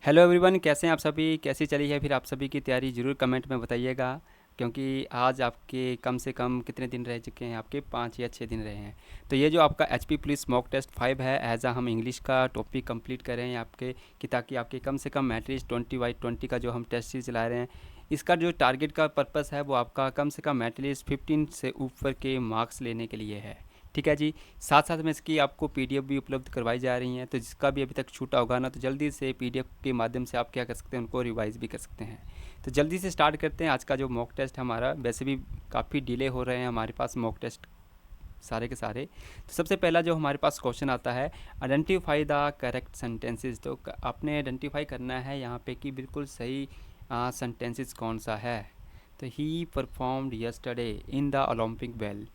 Hello everyone, कैसे हैं आप सभी? कैसी चली है फिर आप सभी की तैयारी? ज़रूर कमेंट में बताइएगा। क्योंकि आज आपके कम से कम कितने दिन रह चुके हैं? आपके 5 या 6 दिन रहे हैं। तो ये जो आपका H P police mock test 5 है, एज हम इंग्लिश का टॉपिक कंप्लीट कर रहे हैं आपके कि ताकि आपके कम से कम मैट्रिक्स 20/20 का जो हम टेस्ट सीरीज चला रहे हैं, इसका जो टारगेट का पर्पस है वो आपका कम से कम मैट्रिक्स 15 से ऊपर के मार्क्स लेने के लिए है। ठीक है जी। साथ साथ में इसकी आपको पीडीएफ भी उपलब्ध करवाई जा रही हैं, तो जिसका भी अभी तक छूटा होगा ना, तो जल्दी से पीडीएफ के माध्यम से आप क्या कर सकते हैं, उनको रिवाइज भी कर सकते हैं। तो जल्दी से स्टार्ट करते हैं आज का जो मॉक टेस्ट हमारा। वैसे भी काफ़ी डिले हो रहे हैं हमारे पास मॉक टेस्ट सारे के सारे। तो सबसे पहला जो हमारे पास क्वेश्चन आता है, आइडेंटिफाई द करेक्ट सेंटेंसेस। तो आपने आइडेंटिफाई करना है यहाँ पे कि बिल्कुल सही सेंटेंसेस कौन सा है। तो ही performed yesterday in the Olympic well.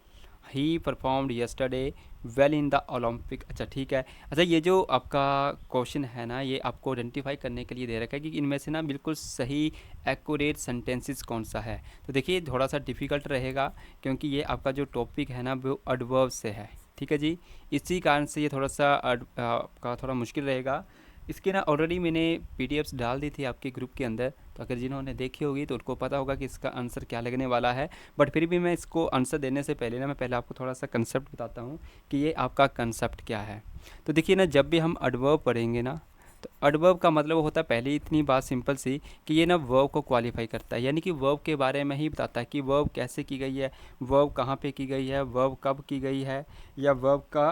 He performed yesterday well in the Olympic. अच्छा ठीक है। अच्छा, ये जो आपका क्वेश्चन है ना, ये आपको आइडेंटिफाई करने के लिए दे रखा है कि इनमें से ना बिल्कुल सही एक्यूरेट सेंटेंसेस कौन सा है। तो देखिए थोड़ा सा डिफ़िकल्ट रहेगा, क्योंकि ये आपका जो टॉपिक है ना वो एडवर्ब से है। ठीक है जी। इसी कारण से ये थोड़ा सा आपका थोड़ा मुश्किल रहेगा। इसके ना ऑलरेडी मैंने पीडीएफ्स डाल दी थी आपके ग्रुप के अंदर, तो अगर जिन्होंने देखी होगी तो उनको पता होगा कि इसका आंसर क्या लगने वाला है। बट फिर भी मैं इसको आंसर देने से पहले ना, मैं पहले आपको थोड़ा सा कंसेप्ट बताता हूँ कि ये आपका कंसेप्ट क्या है। तो देखिए ना, जब भी हम एडवर्ब पढ़ेंगे ना, तो एडवर्ब का मतलब होता है, पहले इतनी बात सिंपल सी, कि ये ना वर्ब को क्वालिफाई करता है, यानी कि वर्ब के बारे में ही बताता है कि वर्ब कैसे की गई है, वर्ब कहाँ पे की गई है, वर्ब कब की गई है, या वर्ब का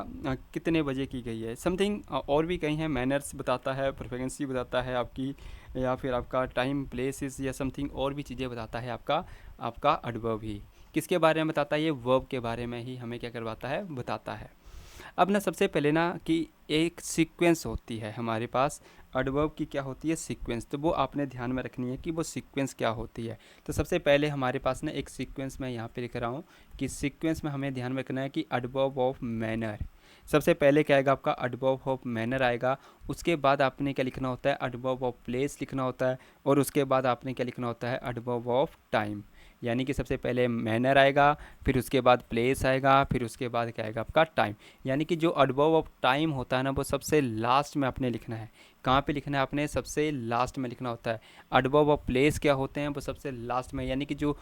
कितने बजे की गई है, समथिंग और भी कहीं है। मैनर्स बताता है, प्रेफरेंसी बताता है आपकी, या फिर आपका टाइम प्लेसेस या समथिंग और भी चीज़ें बताता है आपका आपका एडवर्ब ही। किसके बारे में बताता है? ये वर्ब के बारे में ही हमें क्या करवाता है, बताता है। अब ना सबसे पहले ना कि एक सीक्वेंस होती है हमारे पास, एडवर्ब की क्या होती है, सीक्वेंस। तो वो आपने ध्यान में रखनी है कि वो सीक्वेंस क्या होती है। तो सबसे पहले हमारे पास ना एक सीक्वेंस मैं यहाँ पे लिख रहा हूँ कि सीक्वेंस में हमें ध्यान में रखना है कि एडवर्ब ऑफ मैनर। सबसे पहले क्या आएगा आपका, एडवर्ब ऑफ मैनर आएगा। उसके बाद आपने क्या लिखना होता है, एडवर्ब ऑफ प्लेस लिखना होता है। और उसके बाद आपने क्या लिखना होता है, एडवर्ब ऑफ टाइम। यानी कि सबसे पहले मैनर आएगा, फिर उसके बाद प्लेस आएगा, फिर उसके बाद क्या आएगा आपका टाइम। यानी कि जो एडवर्ब ऑफ टाइम होता है ना, वो सबसे लास्ट में आपने लिखना है। कहाँ पे लिखना है आपने, सबसे लास्ट में लिखना होता है। एडवर्ब ऑफ प्लेस क्या होते हैं, वो सबसे लास्ट में। यानी कि जो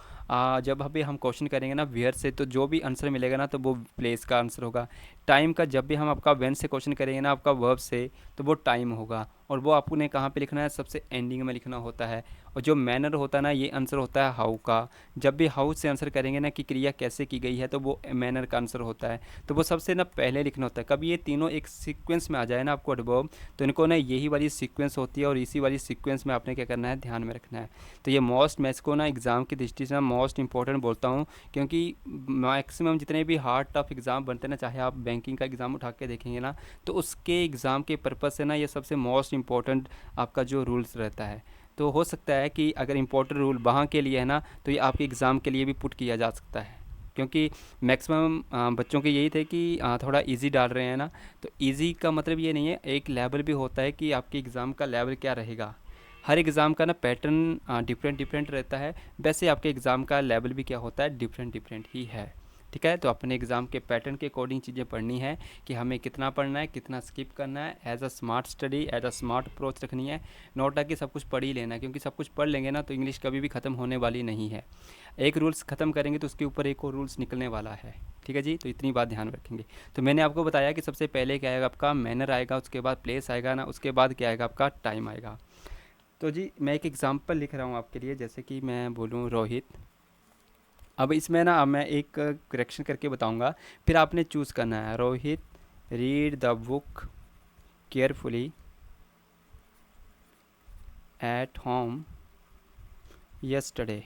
जब अभी हम क्वेश्चन करेंगे ना वेयर से, तो जो भी आंसर मिलेगा ना, तो वो प्लेस का आंसर होगा। टाइम का जब भी हम आपका व्हेन से क्वेश्चन करेंगे ना, आपका वर्ब से, तो वो टाइम होगा। और वो आपने कहाँ पे लिखना है, सबसे एंडिंग में लिखना होता है। और जो मैनर होता है ना, ये आंसर होता है हाउ का। जब भी हाउ से आंसर करेंगे ना कि क्रिया कैसे की गई है, तो वो मैनर का आंसर होता है। तो वो सबसे ना पहले लिखना होता है। कभी ये तीनों एक सीक्वेंस में आ जाए ना आपको एडवर्ब, तो इनको ना यही वाली सीक्वेंस होती है, और इसी वाली सीक्वेंस में आपने क्या करना है, ध्यान में रखना है। तो ये मोस्ट, मैं इसको ना एग्ज़ाम की दृष्टि से ना मोस्ट इंपॉर्टेंट बोलता हूँ, क्योंकि मैक्सिमम जितने भी हार्ड टफ एग्ज़ाम बनते हैं ना, चाहे आप बैंकिंग का एग्ज़ाम उठा के देखेंगे ना, तो उसके एग्ज़ाम के पर्पज़ से ना ये सबसे मोस्ट इंपॉर्टेंट आपका जो रूल्स रहता है। तो हो सकता है कि अगर इम्पोर्टेंट रूल वहाँ के लिए है ना, तो ये आपके एग्ज़ाम के लिए भी पुट किया जा सकता है। क्योंकि मैक्सिमम बच्चों के यही थे कि थोड़ा इजी डाल रहे हैं ना। तो इजी का मतलब ये नहीं है, एक लेवल भी होता है कि आपके एग्ज़ाम का लेवल क्या रहेगा। हर एग्ज़ाम का ना पैटर्न डिफरेंट डिफरेंट रहता है। वैसे आपके एग्ज़ाम का लेवल भी क्या होता है, डिफरेंट डिफरेंट ही है। ठीक है। तो अपने एग्ज़ाम के पैटर्न के अकॉर्डिंग चीज़ें पढ़नी है कि हमें कितना पढ़ना है, कितना स्किप करना है। As a smart study, as a smart approach रखनी है। नोट कि सब कुछ पढ़ ही लेना है, क्योंकि सब कुछ पढ़ लेंगे ना, तो इंग्लिश कभी भी ख़त्म होने वाली नहीं है। एक रूल्स ख़त्म करेंगे तो उसके ऊपर एक और रूल्स निकलने वाला है। ठीक है जी। तो इतनी बात ध्यान रखेंगे। तो मैंने आपको बताया कि सबसे पहले क्या आएगा आपका, मैनर आएगा, उसके बाद प्लेस आएगा ना, उसके बाद क्या आएगा आपका, टाइम आएगा। तो जी मैं एक एग्जांपल लिख रहा हूँ आपके लिए, जैसे कि मैं बोलूँ रोहित। अब इसमें ना मैं एक करेक्शन करके बताऊंगा, फिर आपने चूज़ करना है। Rohit read the book carefully at home yesterday.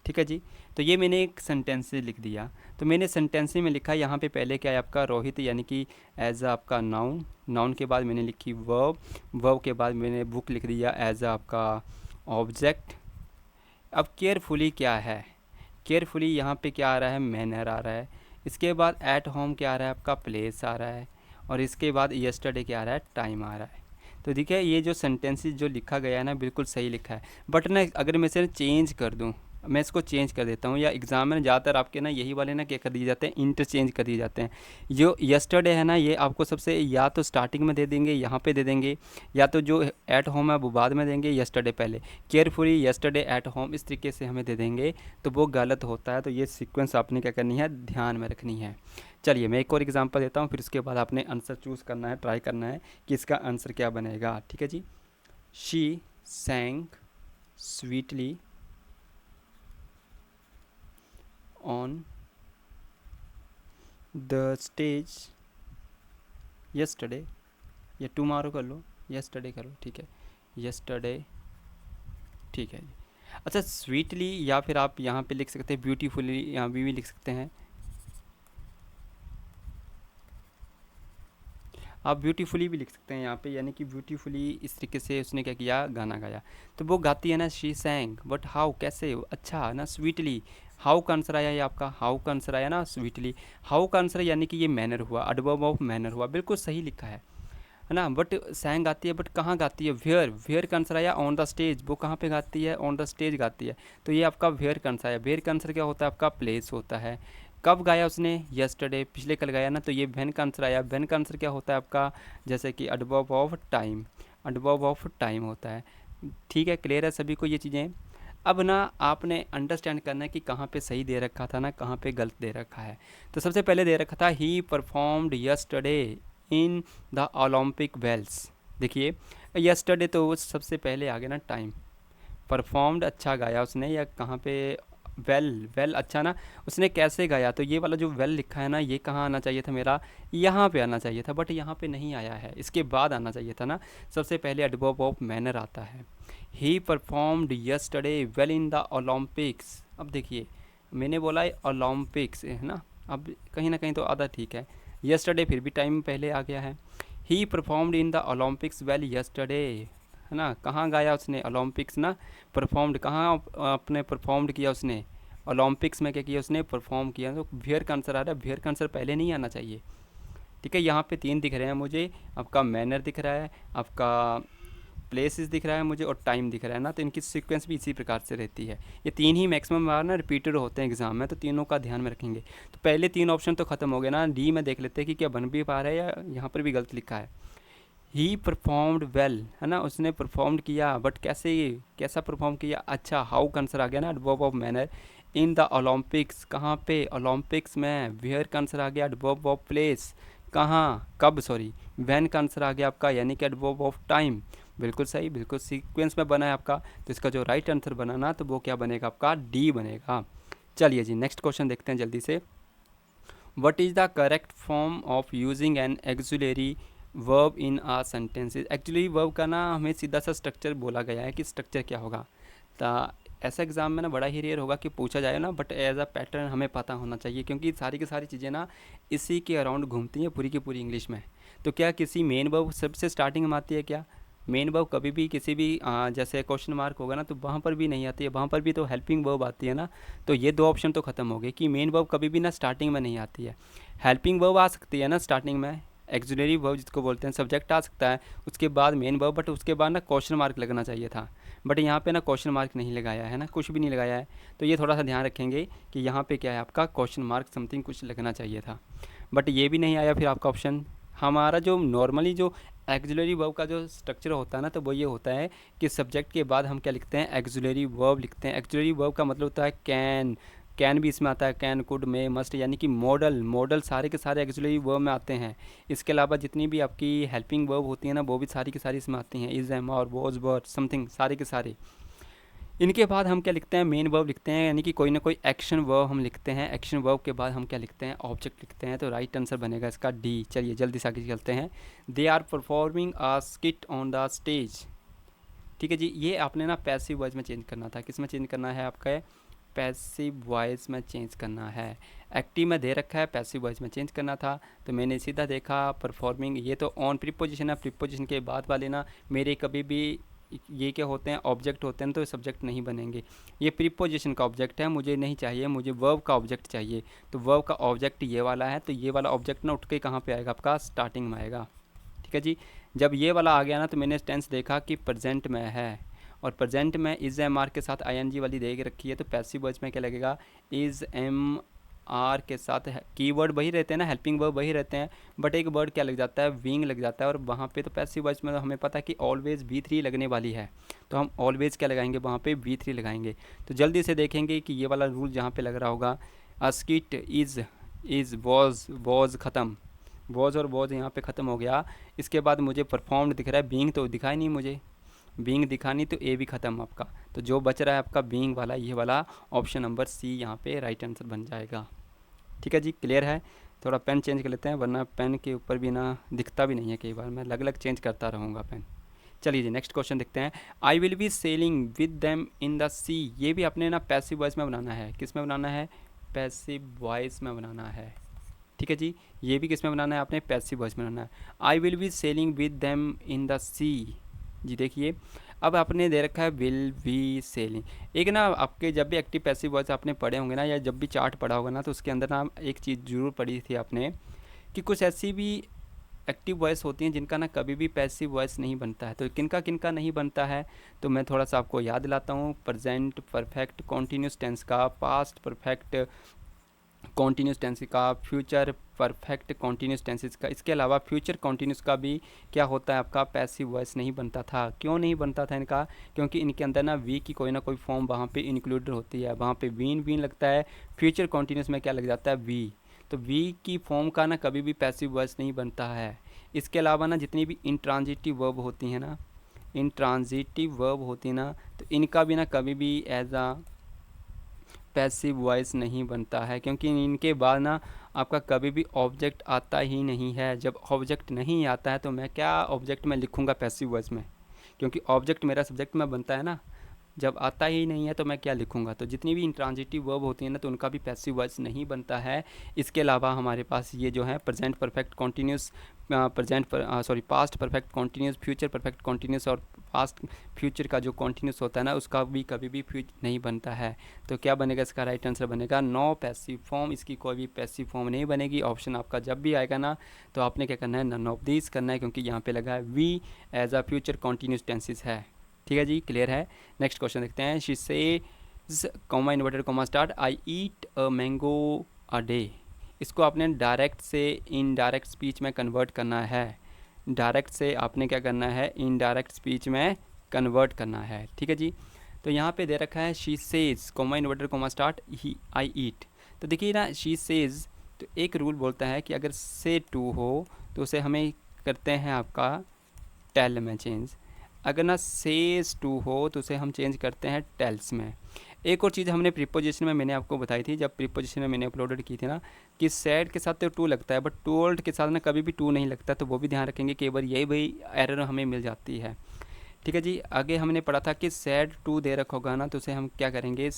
ठीक है जी। तो ये मैंने एक सेंटेंस लिख दिया। तो मैंने सेंटेंस में लिखा, यहाँ पे पहले क्या है आपका, रोहित, यानी कि एज आपका नाउन। नाउन के बाद मैंने लिखी वर्ब। वर्ब के बाद मैंने बुक लिख दिया एज आपका ऑब्जेक्ट। अब केयरफुली क्या है, केयरफुली यहाँ पे क्या आ रहा है, मैनर आ रहा है। इसके बाद एट होम क्या आ रहा है आपका, प्लेस आ रहा है। और इसके बाद यस्टरडे क्या आ रहा है, टाइम आ रहा है। तो देखिए ये जो सेंटेंसेस जो लिखा गया है ना, बिल्कुल सही लिखा है। बट ना अगर मैं इसे चेंज कर दूँ, मैं इसको चेंज कर देता हूँ, या एग्ज़ाम में ज़्यादातर आपके ना यही वाले ना क्या कर दिए जाते हैं, इंटरचेंज कर दिए जाते हैं। जो यस्टरडे है ना, ये आपको सबसे या तो स्टार्टिंग में दे देंगे, यहाँ पे दे देंगे, या तो जो एट होम है वो बाद में देंगे, यस्टरडे पहले। केयरफुली यस्टरडे एट होम इस तरीके से हमें दे देंगे, तो वो गलत होता है। तो ये सीक्वेंस आपने क्या करनी है, ध्यान में रखनी है। चलिए मैं एक और एग्जांपल देता हूँ, फिर उसके बाद आपने आंसर चूज़ करना है, ट्राई करना है कि इसका आंसर क्या बनेगा। ठीक है जी। She sang sweetly on the stage yesterday, या टुमारो कर लो, यस्टरडे कर लो, ठीक है, यस्टरडे, ठीक है जी। अच्छा, स्वीटली या फिर आप यहाँ पे लिख सकते हैं ब्यूटीफुली, यहाँ भी लिख सकते हैं आप, ब्यूटीफुली भी लिख सकते हैं यहाँ पे, यानी कि ब्यूटीफुली इस तरीके से उसने क्या किया, गाना गाया। तो वो गाती है ना, शी सैंग, बट हाउ, कैसे, अच्छा ना, स्वीटली। हाउ का आंसर आया, ये आपका हाउ का आंसर आया ना, स्वीटली। हाउ का आंसर यानी कि ये मैनर हुआ, एडवर्ब ऑफ मैनर हुआ, बिल्कुल सही लिखा है ना। बट सैंग गाती है, बट कहाँ गाती है, वेयर, वेयर का आंसर आया, ऑन द स्टेज, वो कहाँ पे गाती है, ऑन द स्टेज गाती है। तो ये आपका वेयर का आंसर आया। वेयर का आंसर क्या होता है आपका, प्लेस होता है। कब गाया उसने, यस्टरडे, पिछले कल गाया ना, तो ये व्हेन का आंसर आया। व्हेन का आंसर क्या होता है आपका, जैसे कि adverb of time, adverb of time होता है। ठीक है, क्लियर है सभी को ये चीज़ें। अब ना आपने अंडरस्टैंड करना है कि कहाँ पे सही दे रखा था ना, कहाँ पे गलत दे रखा है। तो सबसे पहले दे रखा था ही performed yesterday in the Olympic wells. देखिए यस्टरडे तो वो सबसे पहले आ गया ना टाइम, परफॉर्म्ड अच्छा गाया उसने, या कहाँ पे, वेल, वेल अच्छा ना, उसने कैसे गाया, तो ये वाला जो वेल लिखा है ना, ये कहाँ आना चाहिए था मेरा, यहाँ पे आना चाहिए था, बट यहाँ पे नहीं आया है, इसके बाद आना चाहिए था ना। सबसे पहले एडवर्ब ऑफ मैनर आता है। ही performed yesterday well in the Olympics. अब देखिए मैंने बोला है ओलंपिक्स है ना, अब कहीं ना कहीं तो आधा ठीक है, यस्टरडे फिर भी टाइम पहले आ गया है। ही performed in the Olympics well yesterday, है ना, कहाँ गाया उसने, ओलंपिक्स ना, परफॉर्म्ड कहाँ अपने परफॉर्म्ड किया उसने, ओलंपिक्स में क्या किया उसने, परफॉर्म किया। तो वेयर का आंसर आ रहा है, वेयर का आंसर पहले नहीं आना चाहिए। ठीक है, यहाँ पे 3 दिख रहे हैं मुझे, आपका मैनर दिख रहा है, आपका प्लेसेस दिख रहा है मुझे, और टाइम दिख रहा है ना। तो इनकी सीक्वेंस भी इसी प्रकार से रहती है। ये 3 ही मैक्सिमम बार ना रिपीटेड होते हैं एग्जाम में, तो तीनों का ध्यान में रखेंगे। तो पहले 3 ऑप्शन तो खत्म हो गए ना। डी में देख लेते हैं कि क्या बन भी पा रहा है, या यहाँ पर भी गलत लिखा है। ही परफॉर्म्ड वेल, है ना, उसने परफॉर्म्ड किया, बट कैसे, कैसा परफॉर्म किया, अच्छा, हाउ का आंसर आ गया ना, adverb of manner. In the Olympics, कहाँ पे, ओलंपिक्स में। वेयर का आंसर आ गया, एडवर्ब ऑफ प्लेस, कहाँ, कब, सॉरी। वैन का आंसर आ गया आपका, यानी कि एडवर्ब ऑफ टाइम। बिल्कुल सही, बिल्कुल सीक्वेंस में बना है आपका। तो इसका जो राइट आंसर बना ना, तो वो क्या बनेगा आपका, डी बनेगा। चलिए जी, नेक्स्ट क्वेश्चन देखते हैं जल्दी से। What is the correct form of using an auxiliary verb in a sentences. Actually verb का ना हमें सीधा सा स्ट्रक्चर बोला गया है कि स्ट्रक्चर क्या होगा। तो ऐसा एग्ज़ाम में ना बड़ा ही रेयर होगा कि पूछा जाए ना, बट एज अ पैटर्न हमें पता होना चाहिए, क्योंकि सारी की सारी चीज़ें ना इसी के अराउंड घूमती हैं पूरी की पूरी इंग्लिश में। तो क्या किसी मेन वर्ब सबसे स्टार्टिंग में आती है क्या, मेन वर्ब कभी भी किसी भी जैसे क्वेश्चन मार्क होगा ना, तो वहाँ पर भी नहीं आती है, वहाँ पर भी तो हेल्पिंग वर्ब आती है ना। तो ये 2 ऑप्शन तो ख़त्म हो गए कि मेन वर्ब कभी भी ना स्टार्टिंग में नहीं आती है। हेल्पिंग वर्ब आ सकती है ना स्टार्टिंग में, एक्सुलरी वर्ब जिसको बोलते हैं, सब्जेक्ट आ सकता है, उसके बाद मेन वर्ब, बट उसके बाद ना क्वेश्चन मार्क लगना चाहिए था। बट यहाँ पे ना क्वेश्चन मार्क नहीं लगाया है ना, कुछ भी नहीं लगाया है। तो ये थोड़ा सा ध्यान रखेंगे कि यहाँ पे क्या है आपका, क्वेश्चन मार्क समथिंग कुछ लगना चाहिए था, बट ये भी नहीं आया। फिर आपका ऑप्शन, हमारा जो नॉर्मली जो एक्सुलरी वर्ब का जो स्ट्रक्चर होता है ना, तो वो ये होता है कि सब्जेक्ट के बाद हम क्या लिखते हैं, एक्सुलरी वर्ब लिखते हैं। एक्सुलरी वर्ब का मतलब होता है कैन, कैन भी इसमें आता है, कैन, कुड, मे, मस्ट, यानी कि मॉडल, मॉडल सारे के सारे एक्सुलरी वर्ब में आते हैं। इसके अलावा जितनी भी आपकी हेल्पिंग वर्ब होती है ना, वो भी सारी की सारी इसमें आती हैं, इज़, एम, और, वॉज, वर, समथिंग, सारे के सारे। इनके बाद हम क्या लिखते हैं, मेन वर्ब लिखते हैं, यानी कि कोई ना कोई एक्शन वर्ब हम लिखते हैं। एक्शन वर्ब के बाद हम क्या लिखते हैं, ऑब्जेक्ट लिखते हैं। तो राइट आंसर बनेगा इसका डी। चलिए जल्दी से आगे चलते हैं। They are performing a skit on the stage. ठीक है जी, ये आपने ना पैसिव वॉइस में चेंज करना था। किस में चेंज करना है आपका, पैसिव वॉइस में चेंज करना है। एक्टिव में दे रखा है, पैसिव वॉइस में चेंज करना था। तो मैंने सीधा देखा परफॉर्मिंग, ये तो ऑन प्रीपोजिशन है, प्रीपोजिशन के बाद वाले ना मेरे कभी भी ये क्या होते हैं, ऑब्जेक्ट होते हैं, तो सब्जेक्ट नहीं बनेंगे। ये प्रीपोजिशन का ऑब्जेक्ट है, मुझे नहीं चाहिए, मुझे वर्ब का ऑब्जेक्ट चाहिए। तो वर्ब का ऑब्जेक्ट ये वाला है, तो ये वाला ऑब्जेक्ट ना उठ के कहाँ पे आएगा आपका, स्टार्टिंग में आएगा। ठीक है जी, जब ये वाला आ गया ना, तो मैंने टेंस देखा कि प्रेजेंट में है, और प्रेजेंट में इज़ एम आर के साथ आईएनजी वाली दे के रखी है, तो पैसिव वॉइस में क्या लगेगा, इज़ एम आर के साथ कीवर्ड वही रहते हैं ना, हेल्पिंग वर्ब वही रहते हैं, बट एक वर्ड क्या लग जाता है, विंग लग जाता है। और वहाँ पे तो पैसिव वॉइस में तो हमें पता है कि ऑलवेज V3 लगने वाली है, तो हम ऑलवेज क्या लगाएंगे, वहाँ पे V3 लगाएंगे। तो जल्दी से देखेंगे कि ये वाला रूल जहाँ पे लग रहा होगा, अस्किट इज़ वॉज ख़त्म, वॉज और वॉज यहाँ पे ख़त्म हो गया। इसके बाद मुझे परफॉर्म्ड दिख रहा है, बीइंग तो दिखा ही नहीं मुझे, बीइंग दिखा नहीं, तो ए भी ख़त्म आपका। तो जो बच रहा है आपका बीइंग वाला, ये वाला ऑप्शन नंबर सी यहाँ पे राइट आंसर बन जाएगा। ठीक है जी, क्लियर है। थोड़ा पेन चेंज कर लेते हैं, वरना पेन के ऊपर भी ना दिखता भी नहीं है, कई बार मैं अलग अलग चेंज करता रहूँगा पेन। चलिए जी नेक्स्ट क्वेश्चन देखते हैं। I will be sailing with them in the sea, ये भी अपने ना पैसिव वॉइस में बनाना है। किस में बनाना है, पैसिव वॉइस में बनाना है। ठीक है जी, ये भी किस में बनाना है, आपने पैसिव वॉइस में बनाना है। I will be sailing with them in the sea, जी देखिए अब आपने दे रखा है विल बी सेलिंग। एक ना आपके जब भी एक्टिव पैसिव वॉइस आपने पढ़े होंगे ना, या जब भी चार्ट पढ़ा होगा ना, तो उसके अंदर ना एक चीज़ ज़रूर पढ़ी थी आपने, कि कुछ ऐसी भी एक्टिव वॉइस होती हैं जिनका ना कभी भी पैसिव वॉइस नहीं बनता है। तो किनका किनका नहीं बनता है, तो मैं थोड़ा सा आपको याद दिलाता हूँ। प्रेजेंट परफेक्ट कॉन्टीन्यूस टेंस का, पास्ट परफेक्ट कॉन्टीन्यूस टेंस का, फ्यूचर परफेक्ट कॉन्टीन्यूस टेंसेस का। इसके अलावा फ्यूचर कॉन्टीन्यूस का भी क्या होता है, आपका पैसिव वॉइस नहीं बनता था। क्यों नहीं बनता था इनका, क्योंकि इनके अंदर ना वी की कोई ना कोई फॉर्म वहाँ पे इंक्लूडेड होती है। वहाँ पे वीन लगता है, फ्यूचर कॉन्टीन्यूस में क्या लग जाता है, वी। तो वी की फॉर्म का ना कभी भी पैसिव वॉइस नहीं बनता है। इसके अलावा ना जितनी भी इंट्रांजिटिव वर्ब होती हैं ना, इंट्रांजिटिव वर्ब होती है ना, तो इनका भी ना कभी भी एज आ पैसिव वॉइस नहीं बनता है, क्योंकि इनके बाद ना आपका कभी भी ऑब्जेक्ट आता ही नहीं है। जब ऑब्जेक्ट नहीं आता है तो मैं क्या ऑब्जेक्ट में लिखूंगा पैसिव वॉइस में, क्योंकि ऑब्जेक्ट मेरा सब्जेक्ट में बनता है ना। जब आता ही नहीं है तो मैं क्या लिखूंगा। तो जितनी भी इंट्रांजिटिव वर्ब होती है ना, तो उनका भी पैसिव वॉइस नहीं बनता है। इसके अलावा हमारे पास ये जो है present perfect continuous, past perfect continuous, future perfect continuous और पास्ट फ्यूचर का जो कॉन्टीन्यूस होता है ना, उसका भी कभी भी नहीं बनता है। तो क्या बनेगा, इसका राइट आंसर बनेगा नो पैसिव फॉर्म। इसकी कोई भी पैसिव फॉर्म नहीं बनेगी। ऑप्शन आपका जब भी आएगा ना, तो आपने क्या करना है, नन ऑफ दिस करना है, क्योंकि यहाँ पे लगा है we as a future continuous tenses है। ठीक है जी, क्लियर है। नेक्स्ट क्वेश्चन देखते हैं। She says comma inverted comma start, I eat a mango a day. इसको आपने डायरेक्ट से इनडायरेक्ट स्पीच में कन्वर्ट करना है। डायरेक्ट से आपने क्या करना है, इनडायरेक्ट स्पीच में कन्वर्ट करना है। ठीक है जी, तो यहाँ पे दे रखा है she says comma inverted comma start ही आई ईट। तो देखिए ना, शी सेज, तो एक रूल बोलता है कि अगर से टू हो तो उसे हमें करते हैं आपका टेल में चेंज। अगर ना सेज टू हो तो उसे हम चेंज करते हैं टेल्स में। एक और चीज़ हमने प्रीपोजिशन में मैंने आपको बताई थी, जब प्रीपोजिशन में मैंने अपलोडेड की थी ना, कि सैड के साथ तो टू लगता है, बट टोल्ड के साथ ना कभी भी टू नहीं लगता। तो वो भी ध्यान रखेंगे कि एक बार यही भाई एरर हमें मिल जाती है। ठीक है जी, आगे हमने पढ़ा था कि सैड टू दे रखा होगा ना, तो उसे हम क्या करेंगे,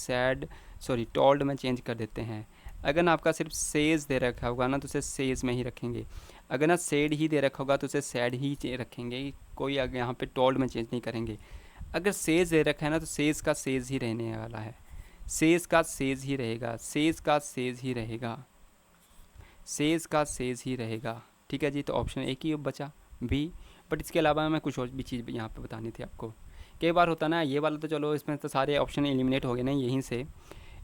टोल्ड में चेंज कर देते हैं। अगर ना आपका सिर्फ सेज दे रखा होगा ना, तो उसे सेज में ही रखेंगे। अगर ना सेड ही दे रखा होगा तो उसे सैड ही रखेंगे, कोई आगे यहाँ पे टोल्ड में चेंज नहीं करेंगे। अगर सेज दे रखा है ना, तो सेज का सेज ही रहने वाला है, सेज का सेज ही रहेगा, सेज का सेज ही रहेगा, सेज का सेज ही रहेगा। ठीक है जी, तो ऑप्शन एक ही बचा बी। बट इसके अलावा मैं कुछ और भी चीज़ यहाँ पे बतानी थी आपको। कई बार होता ना, ये वाला तो चलो इसमें तो सारे ऑप्शन एलिमिनेट हो गए ना यहीं से।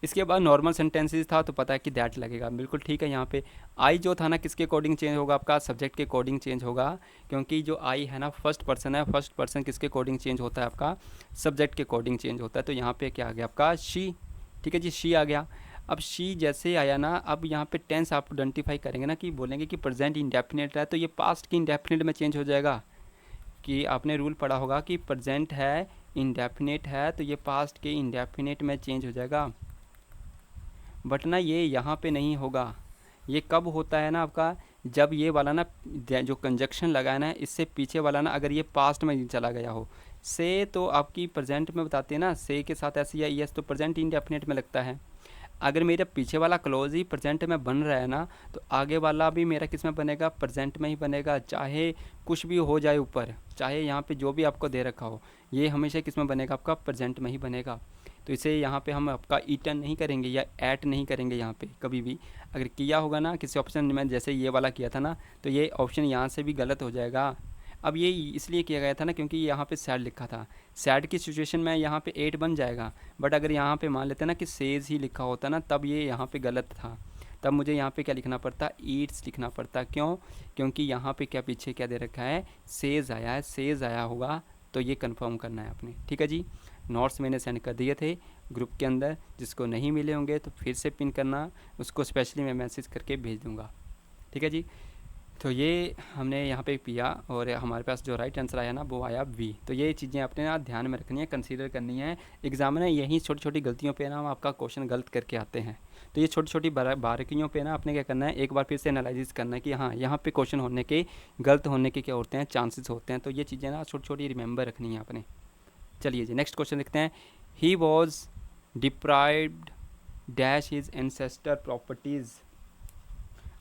इसके बाद नॉर्मल सेंटेंसेस था, तो पता है कि दैट लगेगा, बिल्कुल ठीक है। यहाँ पे आई जो था ना, किसके अकॉर्डिंग चेंज होगा, आपका सब्जेक्ट के अकॉर्डिंग चेंज होगा, क्योंकि जो आई है ना फर्स्ट पर्सन है, फर्स्ट पर्सन किसके अकॉर्डिंग चेंज होता है, आपका सब्जेक्ट के अकॉर्डिंग चेंज होता है। तो यहाँ पे क्या आ गया आपका शी। ठीक है जी, शी आ गया। अब शी जैसे आया ना, अब यहाँ पे टेंस आप आइडेंटिफाई करेंगे ना, कि बोलेंगे कि प्रेजेंट इंडेफिनिट है, तो ये पास्ट की इंडेफिनिट में चेंज हो जाएगा। कि आपने रूल पढ़ा होगा कि प्रेजेंट है, इंडेफिनिट है, तो ये पास्ट के इंडेफिनिट में चेंज हो जाएगा। बट ना ये यहाँ पे नहीं होगा। ये कब होता है ना आपका, जब ये वाला ना जो कंजक्शन लगा है ना, इससे पीछे वाला ना अगर ये पास्ट में चला गया हो। से तो आपकी प्रेजेंट में बताते हैं ना, से के साथ ऐसे या यस तो प्रेजेंट इंडेफिनिट में लगता है। अगर मेरा पीछे वाला क्लोज ही प्रेजेंट में बन रहा है ना, तो आगे वाला भी मेरा किस में बनेगा, प्रेजेंट में ही बनेगा। चाहे कुछ भी हो जाए ऊपर, चाहे यहाँ पे जो भी आपको दे रखा हो, ये हमेशा किस में बनेगा, आपका प्रेजेंट में ही बनेगा। तो इसे यहाँ पे हम आपका ईटन नहीं करेंगे या ऐट नहीं करेंगे यहाँ पे कभी भी। अगर किया होगा ना किसी ऑप्शन में, जैसे ये वाला किया था ना, तो ये ऑप्शन यहाँ से भी गलत हो जाएगा। अब ये इसलिए किया गया था ना क्योंकि यहाँ पे सैड लिखा था, सैड की सिचुएशन में यहाँ पे एट बन जाएगा, बट अगर यहाँ पे मान लेते ना कि सेज ही लिखा होता ना तब ये यहाँ पे गलत था, तब मुझे यहाँ पे क्या लिखना पड़ता, ईट्स लिखना पड़ता। क्यों? क्योंकि यहाँ पे क्या पीछे क्या दे रखा है, सेज आया है, सेज आया होगा, तो ये कंफर्म करना है आपने। ठीक है जी, नोट्स मैंने सेंड कर दिए थे ग्रुप के अंदर, जिसको नहीं मिले होंगे तो फिर से पिन करना, उसको स्पेशली मैं मैसेज करके भेज दूँगा। ठीक है जी, तो ये हमने यहाँ पे पिया और हमारे पास जो राइट आंसर आया ना वो आया बी। तो ये चीज़ें अपने ना ध्यान में रखनी है, कंसीडर करनी है। एग्जाम में यही छोटी छोटी गलतियों पे ना हम आपका क्वेश्चन गलत करके आते हैं, तो ये छोटी छोटी बारीकियों पे ना आपने क्या करना है, एक बार फिर से एनालिसिस करना है कि हाँ यहाँ पे क्वेश्चन होने के, गलत होने के क्या होते हैं, चांसेस होते हैं। तो ये चीज़ें ना छोटी छोटी रिमेंबर रखनी है आपने। चलिए जी, नेक्स्ट क्वेश्चन देखते हैं। He was deprived dash his ancestor properties.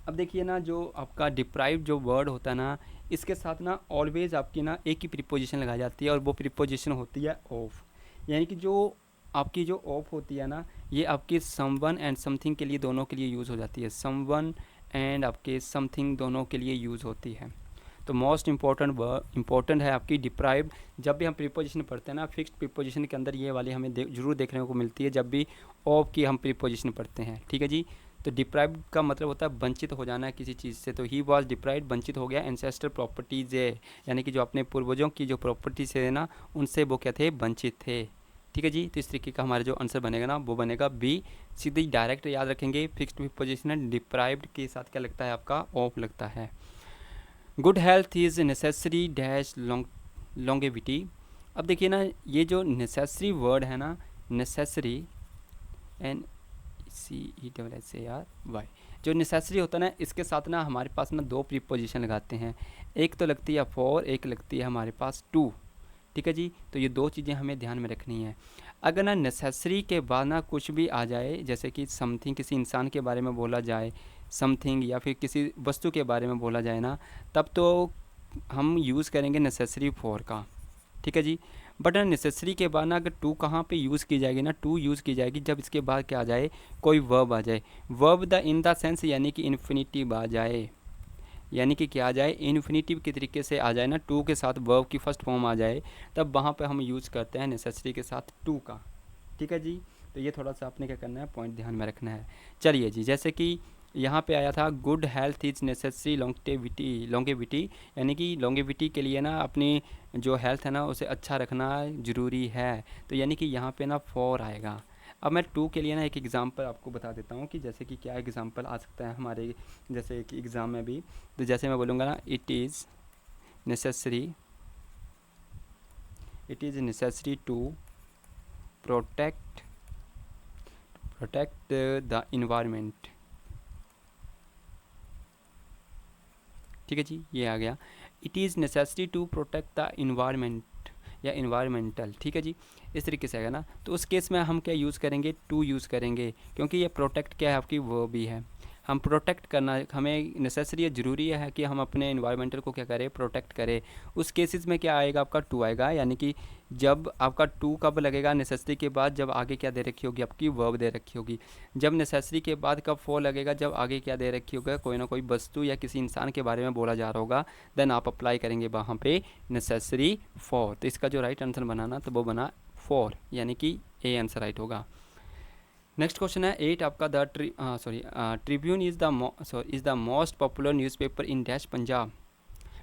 अब देखिए ना, जो आपका डिप्राइव जो वर्ड होता है ना, इसके साथ ना ऑलवेज आपकी ना एक ही प्रीपोजिशन लगाई जाती है और वो प्रीपोजिशन होती है ऑफ। यानी कि जो आपकी जो ऑफ होती है ना, ये आपकी समवन एंड समथिंग के लिए, दोनों के लिए यूज़ हो जाती है। समवन एंड आपके समथिंग दोनों के लिए यूज़ होती है। तो मोस्ट इम्पॉर्टेंट है आपकी डिप्राइव्ड। जब भी हम प्रीपोजिशन पढ़ते हैं ना, फिक्स्ड प्रीपोजिशन के अंदर ये वाली हमें जरूर देखने को मिलती है जब भी ऑफ की हम प्रीपोजिशन पढ़ते हैं। ठीक है जी, तो डिप्राइव्ड का मतलब होता है वंचित हो जाना है किसी चीज़ से। तो ही वॉज डिप्राइव्ड, वंचित हो गया। एंसेस्टर प्रॉपर्टीज है, यानी कि जो अपने पूर्वजों की जो प्रॉपर्टीज है ना, उनसे वो क्या थे, वंचित थे। ठीक है जी, तो इस तरीके का हमारा जो आंसर बनेगा ना वो बनेगा बी। सीधे डायरेक्ट याद रखेंगे, फिक्स्ड प्रीपोजिशन है, डिप्राइव्ड के साथ क्या लगता है आपका, ऑफ लगता है। Good health is necessary dash longevity. अब देखिए ना, ये जो नेसेसरी वर्ड है ना, नेसेसरी NCESSARY, जो नेसेसरी होता है ना, इसके साथ ना हमारे पास ना दो प्रीपोजिशन लगाते हैं। एक तो लगती है फॉर, एक लगती है हमारे पास टू। ठीक है जी, तो ये दो चीज़ें हमें ध्यान में रखनी है। अगर ना नेसेसरी के बाद ना कुछ भी आ जाए, जैसे कि समथिंग, किसी इंसान के बारे में बोला जाए समथिंग, या फिर किसी वस्तु के बारे में बोला जाए ना, तब तो हम यूज़ करेंगे नेसेसरी फॉर का। ठीक है जी, बट नेसेसरी के बाद ना अगर टू कहाँ पे यूज़ की जाएगी ना, टू यूज़ की जाएगी जब इसके बाद क्या आ जाए, कोई वर्ब आ जाए। Verb the in the sense, यानी कि इन्फिनिटिव आ जाए, यानी कि क्या आ जाए, इन्फिनिटिव के तरीके से आ जाए ना, टू के साथ वर्ब की फर्स्ट फॉर्म आ जाए, तब वहाँ पे हम यूज़ करते हैं नेसेसरी के साथ टू का। ठीक है जी, तो ये थोड़ा सा आपने क्या करना है, पॉइंट ध्यान में रखना है। चलिए जी, जैसे कि यहाँ पे आया था good health is necessary longevity, यानी कि लॉन्गेविटी के लिए ना अपनी जो हेल्थ है ना उसे अच्छा रखना ज़रूरी है। तो यानी कि यहाँ पे ना फॉर आएगा। अब मैं टू के लिए ना एक एग्ज़ाम्पल आपको बता देता हूँ कि जैसे कि क्या एग्ज़ाम्पल आ सकता है हमारे जैसे कि एग्ज़ाम में भी। तो जैसे मैं बोलूँगा ना, it is necessary to protect the environment. ठीक है जी, ये आ गया, it is necessary to protect the environment या इन्वायरमेंटल। ठीक है जी, इस तरीके से आएगा ना, तो उस केस में हम क्या यूज़ करेंगे, टू यूज़ करेंगे, क्योंकि ये प्रोटेक्ट क्या है आपकी, वो भी है, हम प्रोटेक्ट करना हमें नेसेसरी है, ज़रूरी है कि हम अपने इन्वायरमेंटल को क्या करें, प्रोटेक्ट करें। उस केसेस में क्या आएगा आपका, टू आएगा। यानी कि जब आपका टू कब लगेगा, नेसेसरी के बाद, जब आगे क्या दे रखी होगी, आपकी वर्ब दे रखी होगी। जब नेसेसरी के बाद कब फॉर लगेगा, जब आगे क्या दे रखी होगा, कोई ना कोई वस्तु या किसी इंसान के बारे में बोला जा रहा होगा, देन आप अप्लाई करेंगे वहाँ पे नेसेसरी फॉर। तो इसका जो राइट आंसर बनाना, तो वो बना फॉर, यानी कि ए आंसर राइट होगा। नेक्स्ट क्वेश्चन है 8 आपका, Tribune is the most popular newspaper in dash Punjab.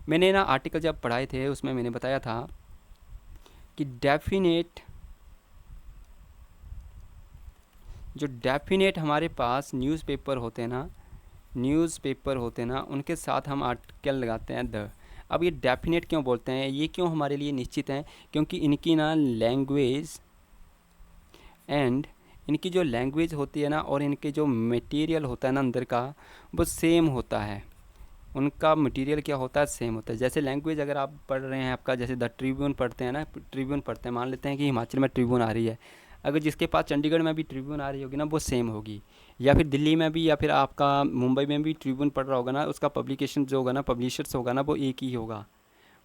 मैंने ना आर्टिकल जब पढ़ाए थे उसमें मैंने बताया था कि डेफिनेट हमारे पास न्यूज़पेपर होते हैं ना, उनके साथ हम आर्टिकल लगाते हैं द। अब ये डेफिनेट क्यों बोलते हैं, ये क्यों हमारे लिए निश्चित हैं, क्योंकि इनकी ना लैंग्वेज एंड इनकी जो लैंग्वेज होती है ना, और इनके जो मटेरियल होता है ना अंदर का, वो सेम होता है। उनका मटेरियल क्या होता है, सेम होता है। जैसे लैंग्वेज अगर आप पढ़ रहे हैं आपका, जैसे द ट्रिब्यून पढ़ते हैं ना, ट्रिब्यून पढ़ते हैं, मान लेते हैं कि हिमाचल में ट्रिब्यून आ रही है, अगर जिसके पास चंडीगढ़ में भी ट्रिब्यून आ रही होगी ना, वो सेम होगी। या फिर दिल्ली में भी, या फिर आपका मुंबई में भी ट्रिब्यून पढ़ रहा होगा ना, उसका पब्लिकेशन जो होगा ना, पब्लिशर्स होगा ना, वो एक ही होगा,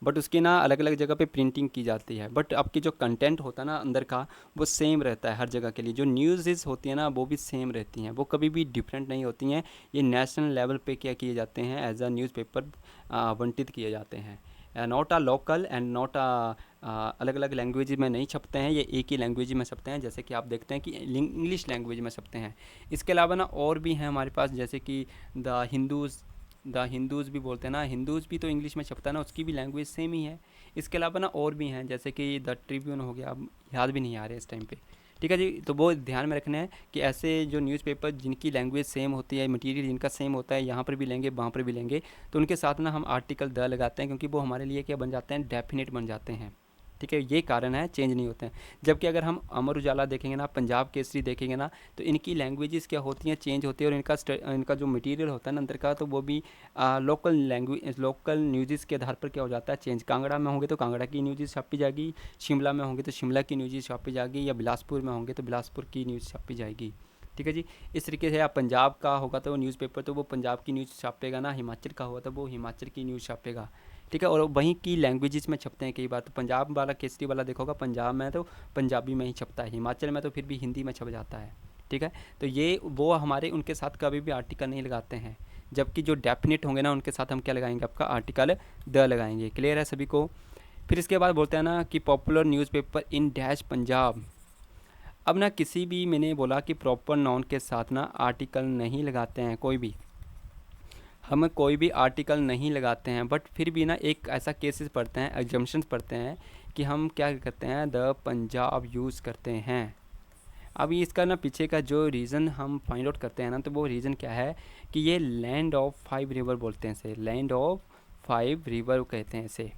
बट उसकी ना अलग अलग जगह पे प्रिंटिंग की जाती है। बट आपकी जो कंटेंट होता है ना अंदर का, वो सेम रहता है हर जगह के लिए। जो न्यूज़ होती है ना, वो भी सेम रहती हैं, वो कभी भी डिफरेंट नहीं होती हैं। ये नेशनल लेवल पे क्या किए जाते हैं, एज अ न्यूज़पेपर आवंटित किए जाते हैं। Not a local and not a अलग अलग लैंग्वेज में नहीं छपते हैं, ये एक ही लैंग्वेज में छपते हैं, जैसे कि आप देखते हैं कि इंग्लिश लैंग्वेज में छपते हैं। इसके अलावा ना और भी हैं हमारे पास, जैसे कि द हिंदूज़ भी बोलते हैं ना, हिंदूज़ भी तो इंग्लिश में छपता है ना, उसकी भी लैंग्वेज सेम ही है। इसके अलावा ना और भी हैं, जैसे कि द ट्रिब्यून हो गया, अब याद भी नहीं आ रहे इस टाइम पे। ठीक है जी, तो वो ध्यान में रखना है कि ऐसे जो न्यूज़पेपर जिनकी लैंग्वेज सेम होती है, मटेरियल जिनका सेम होता है, यहाँ पर भी लेंगे वहाँ पर भी लेंगे, तो उनके साथ ना हम आर्टिकल द लगाते हैं, क्योंकि वो हमारे लिए क्या बन जाते हैं, डेफिनेट बन जाते हैं। ठीक है, ये कारण है, चेंज नहीं होते हैं। जबकि अगर हम अमर उजाला देखेंगे ना, पंजाब केसरी देखेंगे ना, तो इनकी लैंग्वेजेस क्या होती हैं, चेंज होती है, और इनका जो मटेरियल होता है ना अंदर का, तो वो भी लोकल लैंग्वेज, लोकल न्यूज़ के आधार पर क्या हो जाता है, चेंज। कांगड़ा में होंगे तो कांगड़ा की न्यूज़ छापी जाएगी, शिमला में होंगे तो शिमला की न्यूज़ छापी जाएगी, या बिलासपुर में होंगे तो बिलासपुर की न्यूज़ छापी जाएगी। ठीक है जी, इस तरीके से। आप पंजाब का होगा तो न्यूज़पेपर तो वो पंजाब की न्यूज़ छापेगा ना, हिमाचल का होगा तो वो हिमाचल की न्यूज़ छापेगा। ठीक है, और वहीं की लैंग्वेजेस में छपते हैं कई बार। तो पंजाब वाला केसरी वाला देखोगा, पंजाब में तो पंजाबी में ही छपता है, हिमाचल में तो फिर भी हिंदी में छप जाता है। ठीक है, तो ये वो हमारे उनके साथ कभी भी आर्टिकल नहीं लगाते हैं। जबकि जो डेफिनेट होंगे ना, उनके साथ हम क्या लगाएंगे, आपका आर्टिकल द लगाएंगे। क्लियर है सभी को। फिर इसके बाद बोलते हैं ना कि popular newspaper in dash Punjab. अब ना किसी भी, मैंने बोला कि प्रॉपर नाउन के साथ ना आर्टिकल नहीं लगाते हैं, कोई भी हम कोई भी आर्टिकल नहीं लगाते हैं, बट फिर भी ना एक ऐसा केसेस पढ़ते हैं, एग्जम्पशंस पढ़ते हैं कि हम क्या करते हैं, द पंजाब यूज़ करते हैं। अब ये इसका ना पीछे का जो रीज़न हम फाइंड आउट करते हैं ना, तो वो रीज़न क्या है कि ये लैंड ऑफ 5 रिवर बोलते हैं इसे, लैंड ऑफ 5 रिवर कहते हैं इसे।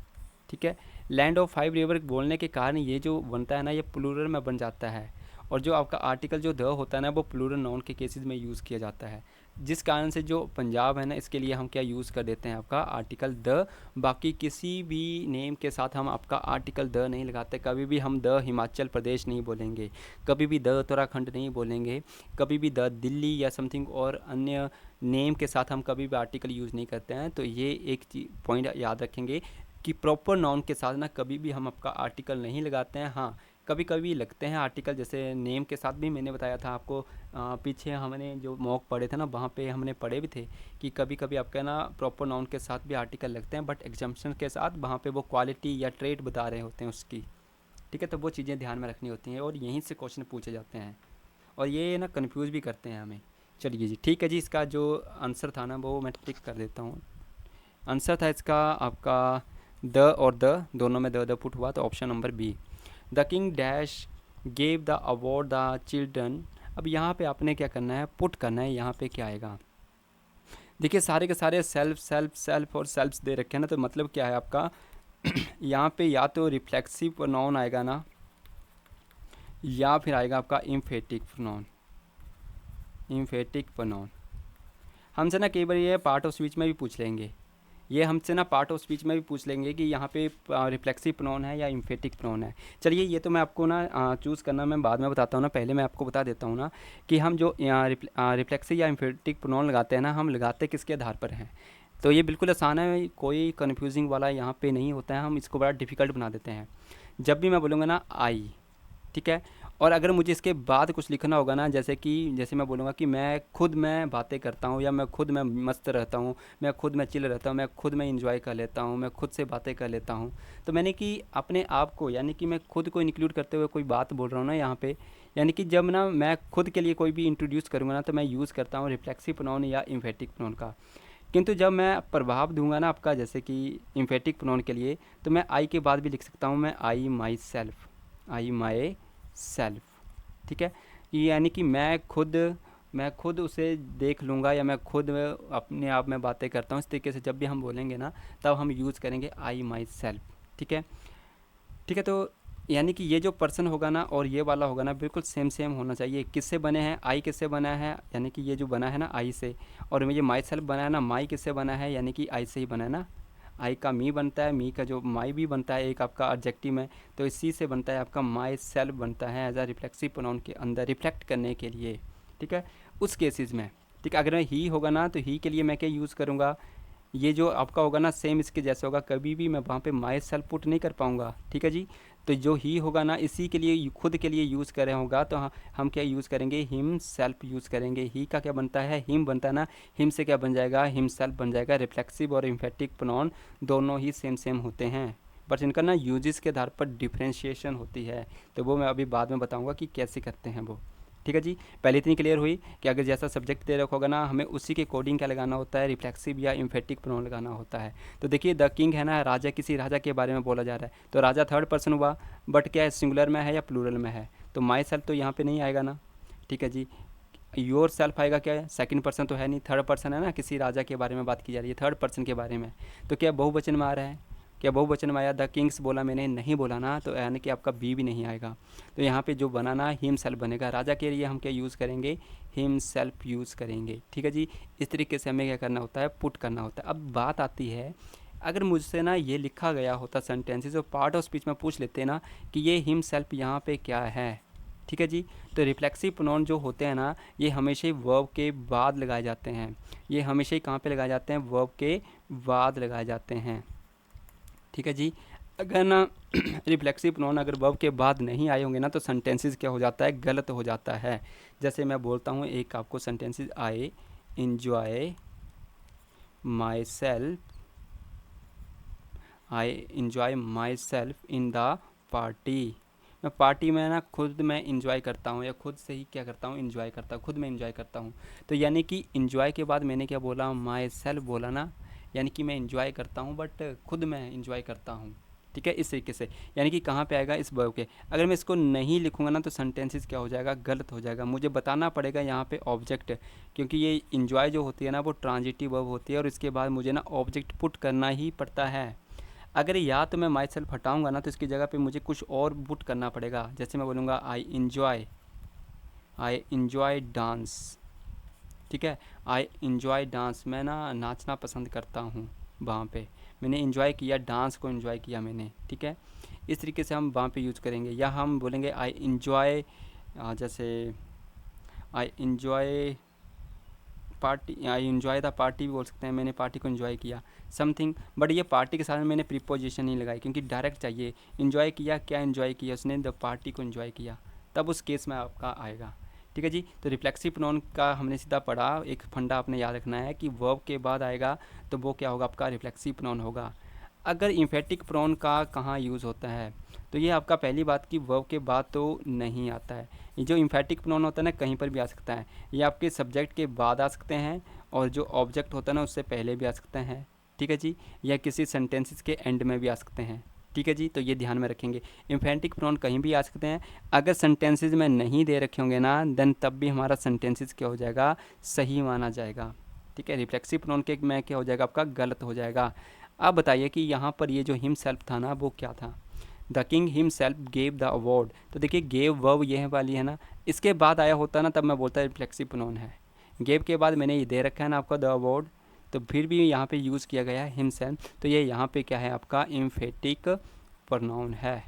ठीक है, लैंड ऑफ 5 रिवर बोलने के कारण ये जो बनता है ना, ये प्लूरल में बन जाता है, और जो आपका आर्टिकल जो द होता है ना, वो प्लूरल नाउन के केसेस में यूज़ किया जाता है। जिस कारण से जो पंजाब है ना, इसके लिए हम क्या यूज़ कर देते हैं, आपका आर्टिकल द। बाकी किसी भी नेम के साथ हम आपका आर्टिकल द नहीं लगाते। कभी भी हम द हिमाचल प्रदेश नहीं बोलेंगे, कभी भी द उत्तराखंड नहीं बोलेंगे, कभी भी द दिल्ली या समथिंग और अन्य नेम के साथ हम कभी भी आर्टिकल यूज़ नहीं करते हैं। तो ये एक पॉइंट याद रखेंगे कि प्रॉपर नाउन के साथ ना कभी भी हम आपका आर्टिकल नहीं लगाते हैं। हाँ, कभी कभी लगते हैं आर्टिकल, जैसे नेम के साथ भी मैंने बताया था आपको। पीछे हमने जो मॉक पढ़े थे ना, वहाँ पे हमने पढ़े भी थे कि कभी कभी आपका ना प्रॉपर नाउन के साथ भी आर्टिकल लगते हैं, बट एग्जाम्पशन के साथ वहाँ पे वो क्वालिटी या ट्रेड बता रहे होते हैं उसकी। ठीक है, तो वो चीज़ें ध्यान में रखनी होती हैं, और यहीं से क्वेश्चन पूछे जाते हैं, और ये ना कन्फ्यूज़ भी करते हैं हमें। चलिए जी, ठीक है जी, इसका जो आंसर था ना, वो मैं टिक कर देता हूँ। आंसर था इसका आपका द, और द दोनों में द पुट हुआ, तो option number B. The king dash gave the award the children. अब यहाँ पे आपने क्या करना है, पुट करना है। यहाँ पे क्या आएगा, देखिए सारे के सारे सेल्फ सेल्फ सेल्फ और सेल्फ्स दे रखे हैं ना, तो मतलब क्या है आपका यहाँ पे या तो रिफ्लेक्सिव प्रोनाउन आएगा ना, या फिर आएगा आपका इम्फेटिक प्रोनाउन। इम्फेटिक प्रोनाउन हमसे ना कई बार ये पार्ट ऑफ स्पीच में भी पूछ लेंगे, ये हमसे ना पार्ट ऑफ स्पीच में भी पूछ लेंगे कि यहाँ पे रिफ्लेक्सिव प्रोनाउन है या इम्फेटिक प्रोनाउन है। चलिए, ये तो मैं आपको ना चूज़ करना मैं बाद में बताता हूँ ना, पहले मैं आपको बता देता हूँ ना कि हम जो रिफ्लेक्सिव या इम्फेटिक प्रोनाउन लगाते हैं ना, हम लगाते किसके आधार पर हैं। तो ये बिल्कुल आसान है, कोई कन्फ्यूजिंग वाला यहाँ पे नहीं होता है, हम इसको बड़ा डिफ़िकल्ट बना देते हैं। जब भी मैं बोलूँगा ना आई, ठीक है, और अगर मुझे इसके बाद कुछ लिखना होगा ना, जैसे मैं बोलूँगा कि मैं बातें करता हूँ, या मैं खुद में मस्त रहता हूँ, मैं खुद में चिल रहता हूँ, मैं खुद में इंजॉय कर लेता हूँ, मैं खुद से बातें कर लेता हूँ, तो मैंने कि अपने आप को, यानी कि मैं खुद को इंक्लूड करते हुए कोई बात बोल रहा हूँ ना यहाँ पे, यानी कि जब ना मैं खुद के लिए कोई भी इंट्रोड्यूस करूँगा ना, तो मैं यूज़ करता हूँ रिफ्लेक्सिव प्रोनाउन या इम्फेटिक प्रोनाउन का। किंतु जब मैं प्रभाव दूंगा ना आपका, जैसे कि इम्फेटिक प्रोनाउन के लिए, तो मैं आई के बाद भी लिख सकता हूँ, मैं आई माई सेल्फ। ठीक है, यानी कि मैं खुद उसे देख लूँगा, या मैं खुद अपने आप में बातें करता हूँ। इस तरीके से जब भी हम बोलेंगे ना, तब हम यूज़ करेंगे आई माई सेल्फ। ठीक है, ठीक है, तो यानी कि ये जो पर्सन होगा ना और ये वाला होगा ना, बिल्कुल सेम सेम होना चाहिए। किससे बने हैं, आई किससे बना है, यानी कि ये जो बना है ना आई से, और ये माई सेल्फ बना है ना, माई किससे बना है, यानी कि आई से ही बना है ना। आई का मी बनता है, मी का जो माई भी बनता है एक आपका एडजेक्टिव में, तो इसी से बनता है आपका माई सेल्फ बनता है एज अ रिफ्लेक्सिव प्रोनाउन के अंदर, रिफ्लेक्ट करने के लिए। ठीक है, उस केसेस में। ठीक है, अगर ही होगा ना, तो ही के लिए मैं क्या यूज़ करूँगा, ये जो आपका होगा ना सेम इसके जैसे होगा, कभी भी मैं वहाँ पे माई सेल्फ पुट नहीं कर पाऊँगा। ठीक है जी, तो जो ही होगा ना, इसी के लिए खुद के लिए यूज़ कर रहे होगा, तो हम क्या यूज़ करेंगे, हिम सेल्फ यूज़ करेंगे। ही का क्या बनता है, हिम बनता है ना, हिम से क्या बन जाएगा, हिम सेल्फ बन जाएगा। रिफ्लेक्सिव और इम्फेटिक प्रोनाउन दोनों ही सेम सेम होते हैं, बट इनका ना यूजेस के आधार पर डिफ्रेंशिएशन होती है, तो वो मैं अभी बाद में बताऊंगा कि कैसे करते हैं वो। ठीक है जी, पहले इतनी क्लियर हुई कि अगर जैसा सब्जेक्ट दे रखा होगा ना, हमें उसी के कोडिंग क्या लगाना होता है, रिफ्लेक्सिव या इम्फेटिक प्रोनाउन लगाना होता है। तो देखिए द किंग है ना, राजा, किसी राजा के बारे में बोला जा रहा है, तो राजा थर्ड पर्सन हुआ, बट क्या है, सिंगुलर में है या प्लूरल में है, तो माई सेल्फ तो यहाँ पे नहीं आएगा ना। ठीक है जी, योर सेल्फ आएगा, क्या है, सेकंड पर्सन तो है नहीं, थर्ड पर्सन है ना, किसी राजा के बारे में बात की जा रही है, थर्ड पर्सन के बारे में, तो क्या बहुवचन में आ रहा है, क्या बहुवचन में आया, द किंग्स बोला मैंने, नहीं बोला ना, तो यानी कि आपका बी भी नहीं आएगा। तो यहाँ पे जो बना ना, हिम सेल्फ बनेगा। राजा के लिए हम क्या यूज़ करेंगे, हिम सेल्फ यूज़ करेंगे। ठीक है जी, इस तरीके से हमें क्या करना होता है, पुट करना होता है। अब बात आती है, अगर मुझसे ना ये लिखा गया होता सेंटेंसेस और पार्ट ऑफ स्पीच में पूछ लेते ना कि ये हिम सेल्फ यहाँ पे क्या है। ठीक है जी, तो रिफ्लेक्सिव प्रोनाउन जो होते हैं ना, ये हमेशा ही वर्ब के बाद लगाए जाते हैं। ये हमेशा ही कहाँ पे लगाए जाते हैं, वर्ब के बाद लगाए जाते हैं। ठीक है जी, अगर ना रिफ्लेक्सिव प्रोनाउन अगर वर्ब के बाद नहीं आए होंगे ना, तो सेंटेंसेस क्या हो जाता है, गलत हो जाता है। जैसे मैं बोलता हूँ एक आपको sentences, I enjoy my self, I enjoy my self in the party. मैं पार्टी में ना खुद मैं इंजॉय करता हूँ, या खुद से ही क्या करता हूँ, इंजॉय करता हूँ, खुद में इंजॉय करता हूँ। तो यानी कि इंजॉय के बाद मैंने क्या बोला, माई सेल्फ बोला ना, यानी कि मैं इंजॉय करता हूँ, बट खुद मैं इंजॉय करता हूँ। ठीक है, इस तरीके से, यानी कि कहाँ पे आएगा, इस वर्ब के। अगर मैं इसको नहीं लिखूंगा ना, तो सेंटेंसेस क्या हो जाएगा, गलत हो जाएगा। मुझे बताना पड़ेगा यहाँ पे ऑब्जेक्ट, क्योंकि ये इंजॉय जो होती है ना, वो ट्रांजिटिव वर्ब होती है, और इसके बाद मुझे ना ऑब्जेक्ट पुट करना ही पड़ता है। अगर या तो मैं माई सेल्फ हटाऊँगा ना, तो इसकी जगह पे मुझे कुछ और पुट करना पड़ेगा। जैसे मैं बोलूँगा आई इन्जॉय डांस। ठीक है, आई इन्जॉय डांस, मैं ना नाचना पसंद करता हूँ। वहाँ पे मैंने इन्जॉय किया, डांस को इन्जॉय किया मैंने। ठीक है, इस तरीके से हम वहाँ पे यूज़ करेंगे। या हम बोलेंगे आई इन्जॉय, जैसे I enjoy party, I enjoy the party भी बोल सकते हैं, मैंने पार्टी को इन्जॉय किया समथिंग। बट ये पार्टी के साथ में मैंने प्रीपोजिशन नहीं लगाई, क्योंकि डायरेक्ट चाहिए। इन्जॉय किया, क्या इन्जॉय किया उसने, द पार्टी को इन्जॉय किया, तब उस केस में आपका आएगा। ठीक है जी, तो रिफ्लेक्सिव प्रोनाउन का हमने सीधा पढ़ा। एक फंडा आपने याद रखना है कि वर्ब के बाद आएगा, तो वो क्या होगा, आपका रिफ्लेक्सिव प्रोनाउन होगा। अगर इम्फेटिक प्रोनाउन का कहाँ यूज़ होता है, तो ये आपका पहली बात कि वर्ब के बाद तो नहीं आता है। ये जो इम्फेटिक प्रोनाउन होता है ना, कहीं पर भी आ सकता है। ये आपके सब्जेक्ट के बाद आ सकते हैं, और जो ऑब्जेक्ट होता है ना, उससे पहले भी आ सकते हैं। ठीक है जी, या किसी सेंटेंसेस के एंड में भी आ सकते हैं। ठीक है जी, तो ये ध्यान में रखेंगे, इम्फेटिक प्रोनाउन कहीं भी आ सकते हैं। अगर सेंटेंसेस में नहीं दे रखे होंगे ना, देन तब भी हमारा सेंटेंसेस क्या हो जाएगा, सही माना जाएगा। ठीक है, रिफ्लेक्सिव प्रोनाउन के में क्या हो जाएगा, आपका गलत हो जाएगा। अब बताइए कि यहाँ पर ये जो हिम सेल्फ था ना, वो क्या था, the king him self gave the award. तो देखिए गेव वर्ब ये वाली है ना, इसके बाद आया होता ना, तब मैं बोलता रिफ्लेक्सिव प्रोनाउन है। गेव के बाद मैंने ये दे रखा है ना आपका, द अवार्ड, तो फिर भी यहाँ पे यूज़ किया गया है हिम सेल्फ, तो ये यहाँ पे क्या है, आपका इम्फेटिक प्रोनाउन है,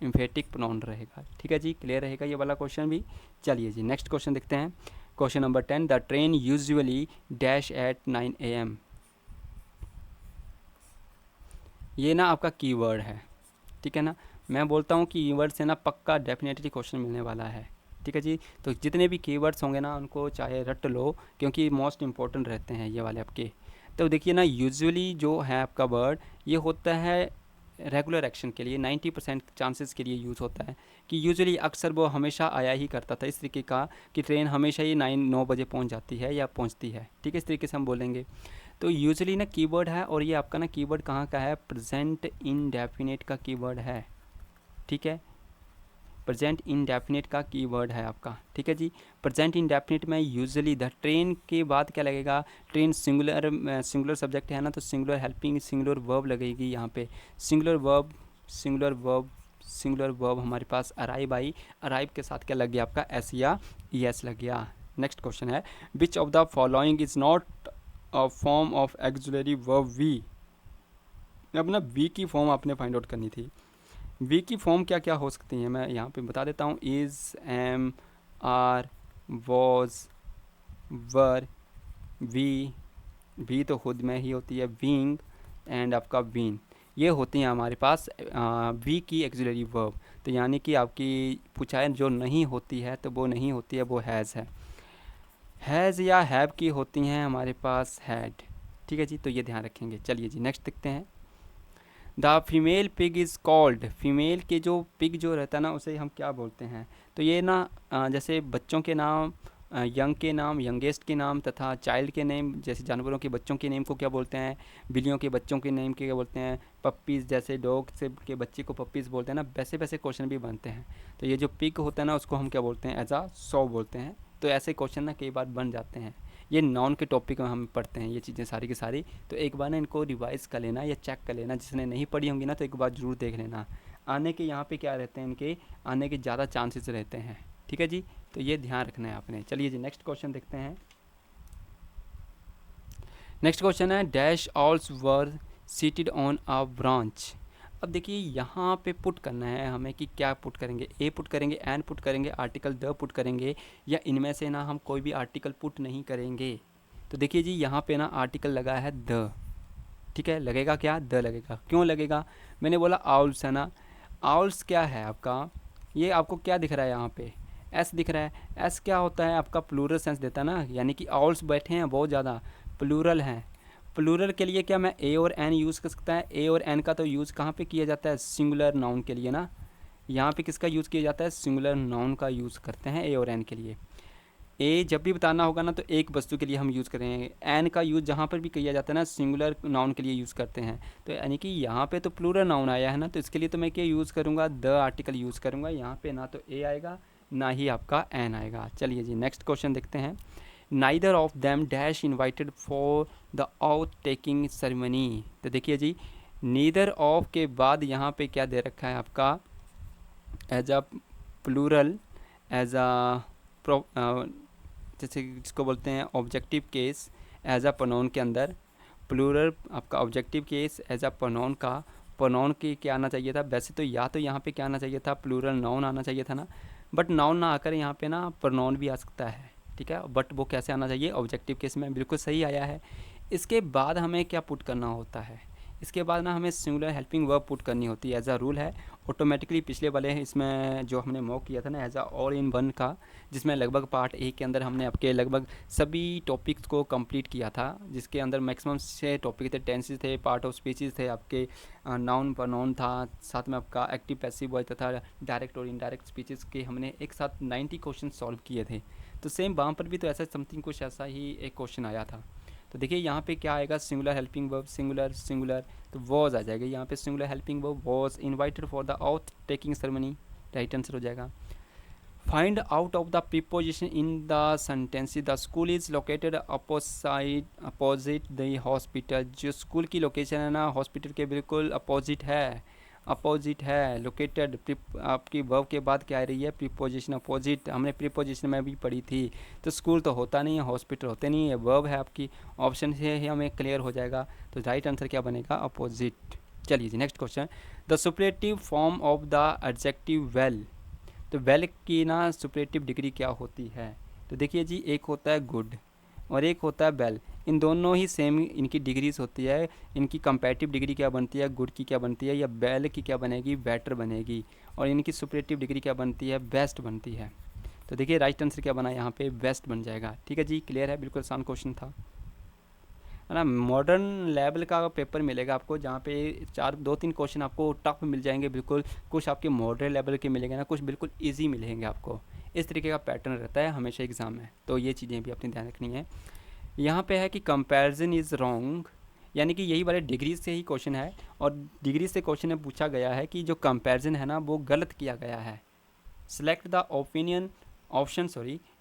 इम्फेटिक प्रोनाउन रहेगा। ठीक है जी, क्लियर रहेगा ये वाला क्वेश्चन भी। चलिए जी, नेक्स्ट क्वेश्चन देखते हैं। Question number 10, the train usually dash at 9 AM। ये ना आपका कीवर्ड है। ठीक है ना, मैं बोलता हूँ कि कीवर्ड से ना पक्का डेफिनेटली क्वेश्चन मिलने वाला है। ठीक है जी, तो जितने भी कीवर्ड्स होंगे ना, उनको चाहे रट लो, क्योंकि मोस्ट इंपॉर्टेंट रहते हैं ये वाले आपके। तो देखिए ना, यूजुअली जो है आपका वर्ड, ये होता है रेगुलर एक्शन के लिए, 90% चांसेस के लिए यूज़ होता है, कि यूजुअली अक्सर वो हमेशा आया ही करता था, इस तरीके का कि ट्रेन हमेशा ही 9 बजे पहुंच जाती है या पहुंचती है। ठीक है, इस तरीके से हम बोलेंगे। तो यूजुअली ना कीवर्ड है, और ये आपका ना कीवर्ड कहाँ का है, प्रेजेंट इंडेफिनिट का कीवर्ड है। ठीक है, प्रेजेंट इंडेफिनिट का कीवर्ड है आपका। ठीक है जी, प्रेजेंट इंडेफिनिट में यूजुअली द ट्रेन के बाद क्या लगेगा, ट्रेन सिंगुलर सब्जेक्ट है ना, तो सिंगुलर हेल्पिंग सिंगुलर वर्ब लगेगी यहाँ पे। Singular verb singular verb singular verb हमारे पास अराइव आई, अराइव के साथ क्या लग गया आपका, एस या एस लग गया। नेक्स्ट क्वेश्चन है, which of the following is not a form of auxiliary verb be. अब ना वी की फॉर्म आपने फाइंड आउट करनी थी। वी की फॉर्म क्या क्या हो सकती हैं, मैं यहाँ पे बता देता हूँ। Is, am, are, was, were, वी तो खुद में ही होती है, बीइंग, एंड आपका बीन। ये होती हैं हमारे पास वी की एक्सिलरी वर्ब। तो यानी कि आपकी पूछा है जो नहीं होती है तो वो नहीं होती है, वो हैज़ है। हैज़ या हैव की होती हैं हमारे पास हैड। ठीक है जी, तो ये ध्यान रखेंगे। चलिए जी नेक्स्ट देखते हैं। The female pig is called, female के जो पिग जो रहता है ना उसे हम क्या बोलते हैं? तो ये ना जैसे बच्चों के नाम, यंग के नाम, यंगेस्ट के नाम तथा चाइल्ड के नेम, जैसे जानवरों के बच्चों के नेम को क्या बोलते हैं? बिल्लियों के बच्चों के नेम के क्या बोलते हैं? पप्पीज़, जैसे डॉग से के बच्चे को पप्पीज़ बोलते हैं ना, वैसे वैसे क्वेश्चन भी बनते हैं। तो ये जो पिग होता है ना उसको हम क्या बोलते हैं? एज आ सौ बोलते हैं। तो ऐसे क्वेश्चन ना कई बार बन जाते हैं। ये नाउन के टॉपिक में हम पढ़ते हैं ये चीज़ें सारी की सारी। तो एक बार ना इनको रिवाइज कर लेना या चेक कर लेना, जिसने नहीं पढ़ी होंगी ना तो एक बार ज़रूर देख लेना। आने के यहाँ पे क्या रहते हैं, इनके आने के ज़्यादा चांसेस रहते हैं। ठीक है जी, तो ये ध्यान रखना है आपने। चलिए जी नेक्स्ट क्वेश्चन देखते हैं। नेक्स्ट क्वेश्चन है dash owls were seated on a branch. अब देखिए यहाँ पे पुट करना है हमें कि क्या पुट करेंगे, ए पुट करेंगे, एन पुट करेंगे, आर्टिकल द पुट करेंगे, या इनमें से ना हम कोई भी आर्टिकल पुट नहीं करेंगे। तो देखिए जी यहाँ पे ना आर्टिकल लगा है द। ठीक है, लगेगा क्या? द लगेगा। क्यों लगेगा? मैंने बोला आउल्स है ना। आउल्स क्या है आपका? ये आपको क्या दिख रहा है यहाँ पे? एस दिख रहा है। एस क्या होता है आपका? प्लूरल सेंस देता है ना, यानी कि आउल्स बैठे हैं बहुत ज़्यादा, प्लूरल हैं। प्लूरल के लिए क्या मैं ए और एन यूज़ कर सकता है? ए और एन का तो यूज़ कहाँ पे किया जाता है? सिंगुलर नाउन के लिए ना। यहाँ पे किसका यूज़ किया जाता है? सिंगुलर नाउन का यूज़ करते हैं ए और एन के लिए। ए जब भी बताना होगा ना तो एक वस्तु के लिए हम यूज़ करेंगे। एन का यूज़ जहाँ पर भी किया जाता है ना सिंगुलर नाउन के लिए यूज़ करते हैं। तो यानी कि यहाँ पे तो प्लूरल नाउन आया है ना, तो इसके लिए तो मैं क्या यूज़ करूँगा? द आर्टिकल यूज़ करूँगा। यहाँ पे ना तो ए आएगा ना ही आपका एन आएगा। चलिए जी नेक्स्ट क्वेश्चन देखते हैं। Neither of them dash invited for the out taking ceremony. तो देखिए जी नीदर ऑफ के बाद यहाँ पे क्या दे रखा है आपका? As a plural, as a जैसे जिसको बोलते हैं objective case as a pronoun के अंदर। प्लूरल आपका objective case as a pronoun का, प्रोनाउन की क्या आना चाहिए था? वैसे तो या तो यहाँ पे क्या आना चाहिए था? प्लूरल नाउन आना चाहिए था ना, बट नाउन ना आकर यहाँ पे ना प्रोनाउन भी आ सकता है। ठीक है, बट वो कैसे आना चाहिए? ऑब्जेक्टिव केस में। बिल्कुल सही आया है। इसके बाद हमें क्या पुट करना होता है? इसके बाद ना हमें सिंगुलर हेल्पिंग वर्ब पुट करनी होती है, एज अ रूल है ऑटोमेटिकली। पिछले वाले इसमें जो हमने मॉक किया था ना as a all in one का, जिसमें लगभग पार्ट ए के अंदर हमने आपके लगभग सभी टॉपिक्स को कंप्लीट किया था, जिसके अंदर मैक्सिमम 6 टॉपिक थे, टेंसेस थे, पार्ट ऑफ स्पीचेस थे, आपके नाउन प्रोनाउन था, साथ में आपका एक्टिव पैसिव वॉइस तथा डायरेक्ट और इनडायरेक्ट स्पीचेस के हमने एक साथ 90 क्वेश्चन सॉल्व किए थे। तो सेम वहाँ पर भी तो ऐसा समथिंग कुछ ऐसा ही एक क्वेश्चन आया था। तो देखिए यहाँ पे क्या आएगा? Singular helping verb, singular singular, तो वॉज आ जाएगा यहाँ पे। Singular helping verb was invited for the out taking ceremony, right answer हो जाएगा। Find out of the preposition in the sentence. The school is located opposite the hospital. जो school की location है ना हॉस्पिटल के बिल्कुल अपोजिट है, opposite है। लोकेटेड आपकी वर्ब के बाद क्या आ रही है? प्रीपोजिशन अपोजिट, हमने प्रीपोजिशन में भी पढ़ी थी। तो स्कूल तो होता नहीं है, हॉस्पिटल होते नहीं है, वर्ब है आपकी। ऑप्शन से ही हमें क्लियर हो जाएगा। तो राइट आंसर क्या बनेगा? अपोजिट। चलिए जी next question. The superlative form of the adjective well. तो वेल की ना सुपरलेटिव डिग्री क्या होती है? तो देखिए जी एक होता है गुड और एक होता है वेल। इन दोनों ही सेम इनकी डिग्रीज होती है। इनकी कंपैरेटिव डिग्री क्या बनती है? गुड की क्या बनती है? या वेल की क्या बनेगी? बेटर बनेगी। और इनकी सुपरलेटिव डिग्री क्या बनती है? बेस्ट बनती है। तो देखिए राइट आंसर क्या बना यहाँ पे? बेस्ट बन जाएगा। ठीक है जी, क्लियर है, बिल्कुल आसान क्वेश्चन था, है ना। मॉडर्न लेवल का पेपर मिलेगा आपको, जहाँ पे 2-3 क्वेश्चन आपको टफ मिल जाएंगे बिल्कुल, कुछ आपके मॉडर्न लेवल के मिलेंगे ना, कुछ बिल्कुल इजी मिलेंगे आपको। इस तरीके का पैटर्न रहता है हमेशा एग्ज़ाम में, तो ये चीज़ें भी अपनी ध्यान रखनी है। यहाँ पे है कि कंपैरिजन इज़ रॉन्ग, यानी कि यही वाले डिग्री से ही क्वेश्चन है, और डिग्री से क्वेश्चन में पूछा गया है कि जो कंपैरिजन है ना वो गलत किया गया है। Select the opinion option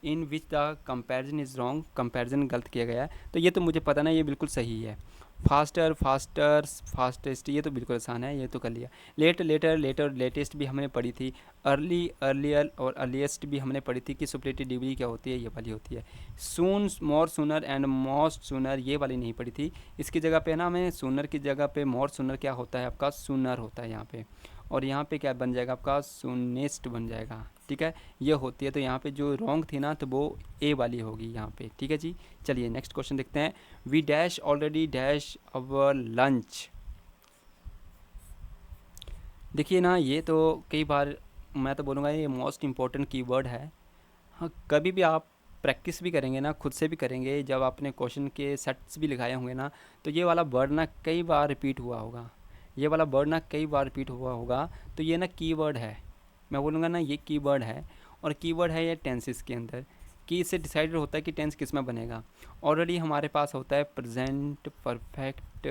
in which the comparison is wrong, comparison गलत किया गया है। तो ये तो मुझे पता ना, ये बिल्कुल सही है। फास्टर, फास्टर, फास्टेस्ट, ये तो बिल्कुल आसान है, ये तो कर लिया। लेट, लेटर, लेटर, लेटेस्ट भी हमने पढ़ी थी। अर्ली, अर्लियर और अर्लीस्ट भी हमने पढ़ी थी कि सुपरलेटिव डिग्री क्या होती है, ये वाली होती है। सून, मोर सूनर एंड मोस्ट सूनर, ये वाली नहीं पढ़ी थी। इसकी जगह पे ना हमें सूनर की जगह पे मोर सूनर क्या होता है आपका? सूनर होता है यहाँ पे। और यहाँ पे क्या बन जाएगा आपका? सूनेस्ट बन जाएगा। ठीक है, ये होती है। तो यहाँ पे जो रॉन्ग थी ना तो वो ए वाली होगी यहाँ पे। ठीक है जी, चलिए नेक्स्ट क्वेश्चन देखते हैं। We dash already dash our lunch. देखिए ना, ये तो कई बार मैं तो बोलूँगा ये मोस्ट इम्पोर्टेंट कीवर्ड है। हाँ, कभी भी आप प्रैक्टिस भी करेंगे ना, खुद से भी करेंगे, जब आपने क्वेश्चन के सेट्स भी लिखाए होंगे ना, तो ये वाला वर्ड ना कई बार रिपीट हुआ होगा। ये वाला वर्ड ना कई बार रिपीट हुआ होगा, तो ये ना कीवर्ड है। मैं बोलूँगा ना ये कीवर्ड है, और कीवर्ड है ये टेंसेस के अंदर, कि इससे डिसाइडेड होता है कि टेंस किस में बनेगा। ऑलरेडी हमारे पास होता है प्रेजेंट परफेक्ट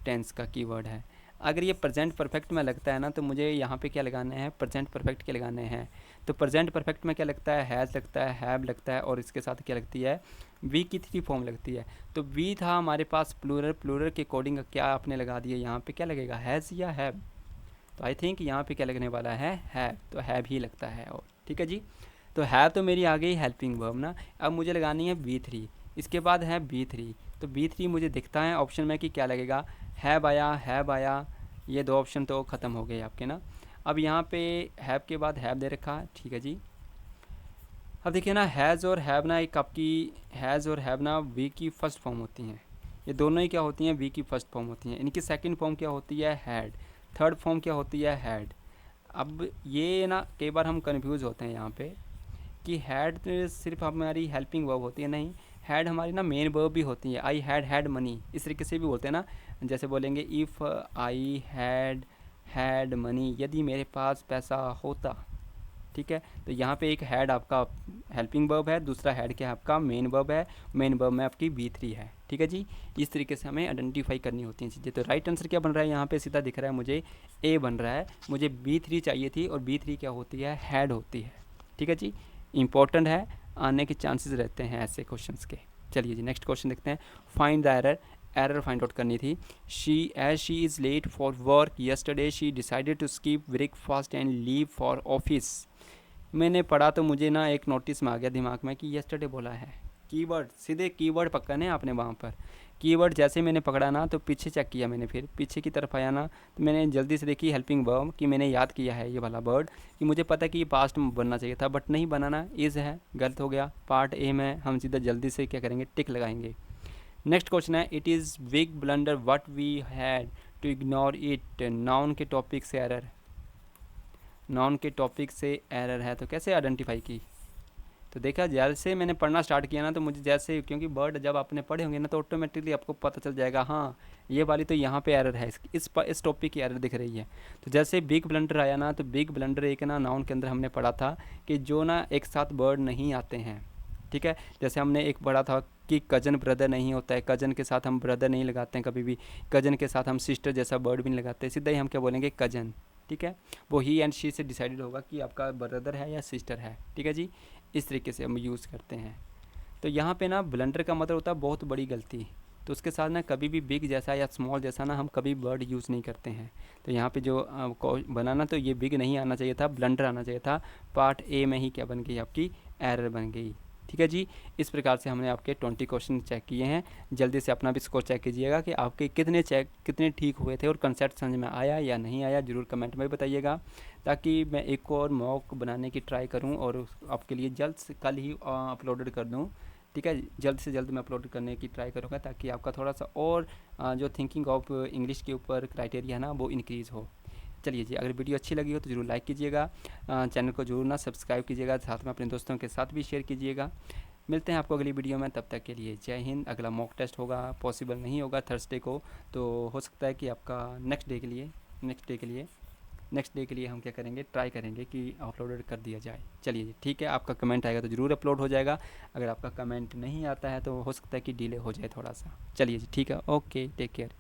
टेंस का कीवर्ड है। अगर ये प्रेजेंट परफेक्ट में लगता है ना, तो मुझे यहाँ पे क्या लगाने हैं, प्रेजेंट परफेक्ट के लगाने हैं। तो प्रेजेंट परफेक्ट में क्या लगता है, हैज़ लगता है, हैव लगता है, और इसके साथ क्या लगती है, वी की 3 फॉर्म लगती है। तो वी था हमारे पास प्लूरल, प्लूरल के अकॉर्डिंग क्या आपने लगा दिया, यहाँ पे क्या लगेगा, हैज़ या हैव। तो आई थिंक यहाँ पे क्या लगने वाला है, हैव, तो हैव ही लगता है। और ठीक है जी, तो हैव तो मेरी आ गई हेल्पिंग वर्ब ना। अब मुझे लगानी है V3, इसके बाद है B3। तो B3 मुझे दिखता है ऑप्शन में कि क्या लगेगा, हैव आया, ये 2 ऑप्शन तो ख़त्म हो गए आपके ना। अब यहाँ पे हैव के बाद हैव दे रखा, ठीक है जी। अब देखिए ना, हैज़ और हैव ना एक आपकी, हैज़ और हैव ना वी की फर्स्ट फॉर्म होती हैं। ये दोनों ही क्या होती हैं, वी की फर्स्ट फॉर्म होती हैं। इनकी सेकंड फॉर्म क्या होती है, हैड। थर्ड फॉर्म क्या होती है, हैड। अब ये ना कई बार हम कंफ्यूज होते हैं यहाँ पे कि हैड सिर्फ हमारी हेल्पिंग वर्ब होती है, नहीं, हैड हमारी ना मेन वर्ब भी होती है। आई हैड मनी, इस तरीके से भी बोलते हैं ना। जैसे बोलेंगे इफ़ आई हैड मनी, यदि मेरे पास पैसा होता। ठीक है, तो यहाँ पे एक हैड आपका हेल्पिंग वर्ब है, दूसरा हैड क्या है आपका मेन वर्ब है। मेन वर्ब में आपकी V3 है। ठीक है जी, इस तरीके से हमें आइडेंटिफाई करनी होती हैं चीज़ें। तो राइट आंसर क्या बन रहा है, यहाँ पे सीधा दिख रहा है मुझे, ए बन रहा है। मुझे B3 चाहिए थी, और B3 क्या होती है, हैड होती है। ठीक है जी, इंपॉर्टेंट है, आने के चांसेस रहते हैं ऐसे क्वेश्चंस के। चलिए जी, नेक्स्ट क्वेश्चन देखते हैं। Find the error, error find out करनी थी। She is late for work yesterday she decided to skip breakfast and leave for office. मैंने पढ़ा तो मुझे ना एक नोटिस में आ गया दिमाग में कि यस्टरडे बोला है। कीवर्ड, सीधे कीवर्ड पकड़ने आपने वहाँ पर। कीवर्ड जैसे मैंने पकड़ा ना, तो पीछे चेक किया मैंने, फिर पीछे की तरफ आया ना, तो मैंने जल्दी से देखी हेल्पिंग वर्ब, कि मैंने याद किया है ये वाला वर्ड, कि मुझे पता है कि ये पास्ट में बनना चाहिए था, बट नहीं बनाना, इज़ है, गलत हो गया। पार्ट ए में हम सीधा जल्दी से क्या करेंगे, टिक लगाएंगे। नेक्स्ट क्वेश्चन है, it is big blunder what we had to ignore it. Noun के टॉपिक से एरर, नाउन के टॉपिक से एरर है, तो कैसे आइडेंटिफाई की। तो देखा, जैसे मैंने पढ़ना स्टार्ट किया ना, तो मुझे जैसे, क्योंकि वर्ड जब आपने पढ़े होंगे ना, तो ऑटोमेटिकली आपको पता चल जाएगा, हाँ ये वाली तो यहाँ पे एरर है, इस टॉपिक की एरर दिख रही है। तो जैसे बिग ब्लंडर आया ना, तो बिग ब्लंडर एक ना नाउन के अंदर हमने पढ़ा था कि जो ना एक साथ वर्ड नहीं आते हैं। ठीक है, जैसे हमने एक पढ़ा था कि कज़न ब्रदर नहीं होता है, कज़न के साथ हम ब्रदर नहीं लगाते हैं कभी भी, कज़न के साथ हम सिस्टर जैसा वर्ड भी नहीं लगाते, सीधा ही हम क्या बोलेंगे, कज़न। ठीक है, वो ही एंड शी से डिसाइडेड होगा कि आपका ब्रदर है या सिस्टर है। ठीक है जी, इस तरीके से हम यूज़ करते हैं। तो यहाँ पे ना ब्लंडर का मतलब होता है बहुत बड़ी गलती। तो उसके साथ ना कभी भी बिग जैसा या स्मॉल जैसा ना हम कभी वर्ड यूज़ नहीं करते हैं। तो यहाँ पे जो बनाना, तो ये बिग नहीं आना चाहिए था, ब्लंडर आना चाहिए था। पार्ट ए में ही क्या बन गई, आपकी एरर बन गई। ठीक है जी, इस प्रकार से हमने आपके 20 क्वेश्चन चेक किए हैं। जल्दी से अपना भी स्कोर चेक कीजिएगा कि आपके कितने ठीक हुए थे, और कंसेप्ट समझ में आया या नहीं आया, ज़रूर कमेंट में बताइएगा, ताकि मैं एक और मॉक बनाने की ट्राई करूं और आपके लिए जल्द से कल ही अपलोडेड कर दूं। ठीक है, जल्द से जल्द मैं अपलोड करने की ट्राई करूंगा, ताकि आपका थोड़ा सा और जो थिंकिंग ऑफ इंग्लिश के ऊपर क्राइटेरिया है ना, वो इंक्रीज़ हो। चलिए जी, अगर वीडियो अच्छी लगी हो तो ज़रूर लाइक कीजिएगा, चैनल को जरूर ना सब्सक्राइब कीजिएगा, साथ में अपने दोस्तों के साथ भी शेयर कीजिएगा। मिलते हैं आपको अगली वीडियो में, तब तक के लिए जय हिंद। अगला मॉक टेस्ट होगा, पॉसिबल नहीं होगा थर्सडे को, तो हो सकता है कि आपका नेक्स्ट डे के लिए हम क्या करेंगे, ट्राई करेंगे कि अपलोडेड कर दिया जाए। चलिए जी, ठीक है, आपका कमेंट आएगा तो ज़रूर अपलोड हो जाएगा। अगर आपका कमेंट नहीं आता है तो हो सकता है कि डिले हो जाए थोड़ा सा। चलिए जी, ठीक है, ओके, टेक केयर।